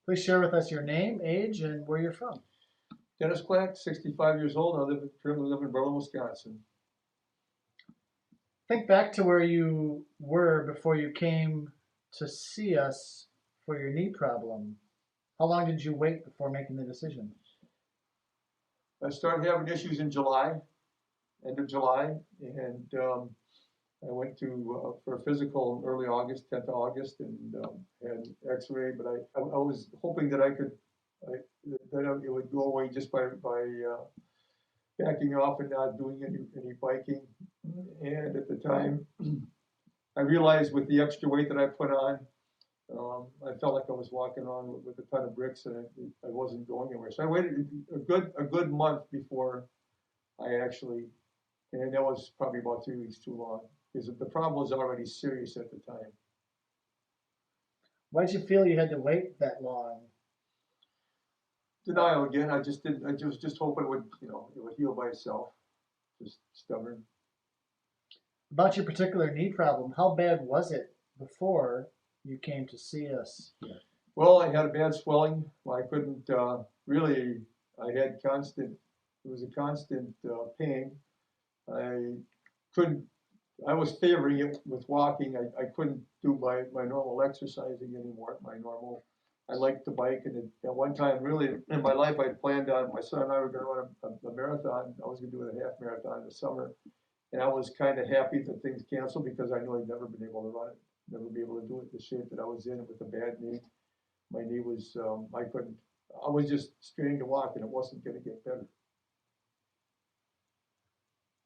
Please share with us your name, age, and where you're from. Dennis Clack, 65 years old. Currently live in Berlin, Wisconsin. Think back to where you were before you came to see us for your knee problem. How long did you wait before making the decision? I started having issues in July, end of July, and I went to for a physical in early August, 10th of August, and had X-ray. But I was hoping that it would go away just by backing off and not doing any biking. And at the time, I realized with the extra weight that I put on, I felt like I was walking on with a ton of bricks, and I wasn't going anywhere. So I waited a good month before I actually, and that was probably about 3 weeks too long because the problem was already serious at the time. Why did you feel you had to wait that long? Denial again. I just didn't. I was just hoping it would heal by itself. Just stubborn. About your particular knee problem, how bad was it before you came to see us here? Well, I had a bad swelling. I couldn't really. I had constant. It was a constant pain. I couldn't. I was favoring it with walking. I couldn't do my normal exercising anymore. I liked to bike, and at one time, really in my life, I planned on my son and I were going to run a marathon. I was going to do a half marathon in the summer, and I was kind of happy that things canceled because I knew I'd never been able to run it, never be able to do it the shape that I was in with a bad knee. My knee was, I couldn't, I was just straining to walk, and it wasn't going to get better.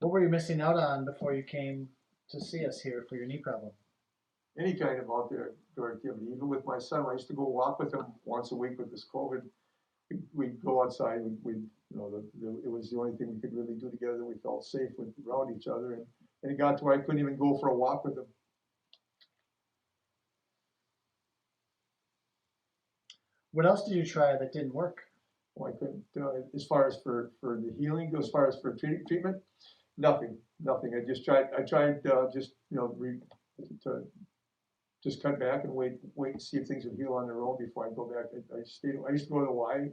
What were you missing out on before you came to see us here for your knee problem? Any kind of outdoor activity. Even with my son, I used to go walk with him once a week with this COVID. We'd go outside. It was the only thing we could really do together. We felt safe around each other, and it got to where I couldn't even go for a walk with him. What else did you try that didn't work? Well, I couldn't. As far as for the healing, as far as for treatment, nothing. I just tried. I tried to just cut back and wait and see if things would heal on their own before I go back. I used to go to the Y at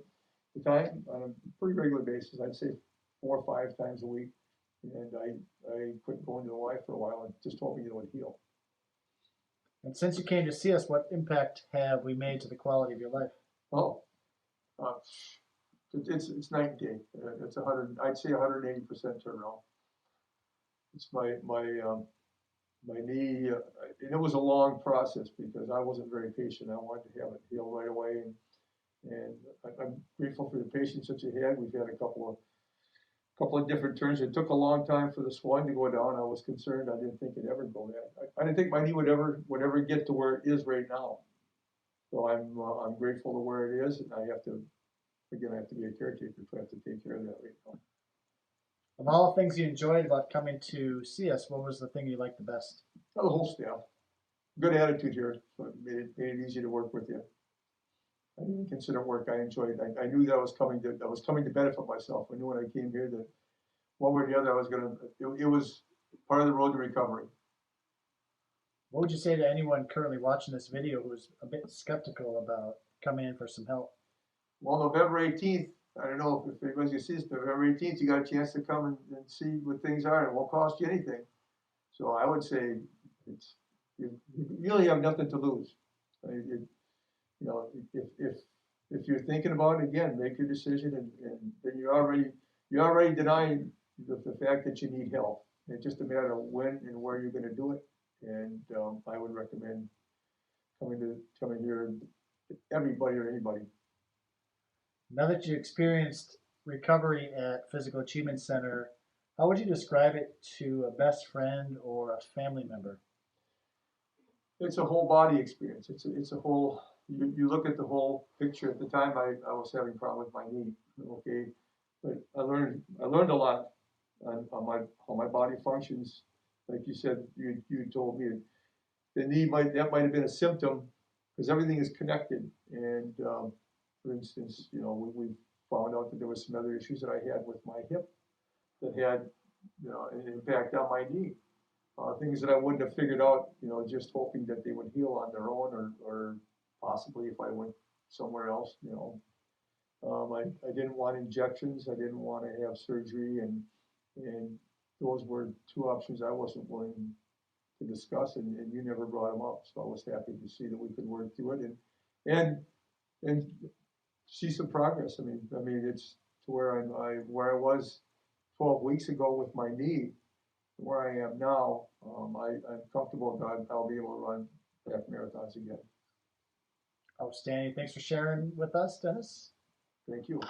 the time on a pretty regular basis. I'd say 4 or 5 times a week, and I quit going to the Y for a while and just hoping it would heal. And since you came to see us, what impact have we made to the quality of your life? Oh, uh, it's night and day. It's 100. I'd say 180% turnaround. It's my knee, and it was a long process because I wasn't very patient. I wanted to have it heal right away, and I'm grateful for the patience that you had. We've had a couple of different turns. It took a long time for the swelling to go down. I was concerned. I didn't think it'd ever go back. I didn't think my knee would ever get to where it is right now. So I'm grateful to where it is, and I have to be a caretaker, so I have to take care of that right now. Of all the things you enjoyed about coming to see us, what was the thing you liked the best? Well, the whole staff. Good attitude here, so it made it easy to work with you. I didn't consider work. I enjoyed it. I knew that I was coming to benefit myself. I knew when I came here that one way or the other I was going to. It was part of the road to recovery. What would you say to anyone currently watching this video who's a bit skeptical about coming in for some help? Well, November 18th, I don't know if anybody's going to see this, November 18th, you got a chance to come and see what things are, and it won't cost you anything. So I would say you really have nothing to lose. If you're thinking about it, again, make your decision, and then you're already denying the fact that you need help. It's just a matter of when and where you're going to do it. And I would recommend coming here, everybody or anybody. Now that you experienced recovery at Physical Achievement Center, how would you describe it to a best friend or a family member? It's a whole body experience. It's a whole. You look at the whole picture. At the time, I was having a problem with my knee. Okay, but I learned a lot on how my body functions. Like you said, you told me the knee might have been a symptom because everything is connected. And for instance, we found out that there was some other issues that I had with my hip that had an impact on my knee. Things that I wouldn't have figured out, just hoping that they would heal on their own, or possibly if I went somewhere else, you know. I didn't want injections, I didn't want to have surgery, and those were two options I wasn't willing to discuss, and you never brought them up, so I was happy to see that we could work through it and see some progress. I mean, it's to where where I was 12 weeks ago with my knee, where I am now. I'm comfortable that I'll be able to run half marathons again. Outstanding. Thanks for sharing with us, Dennis. Thank you.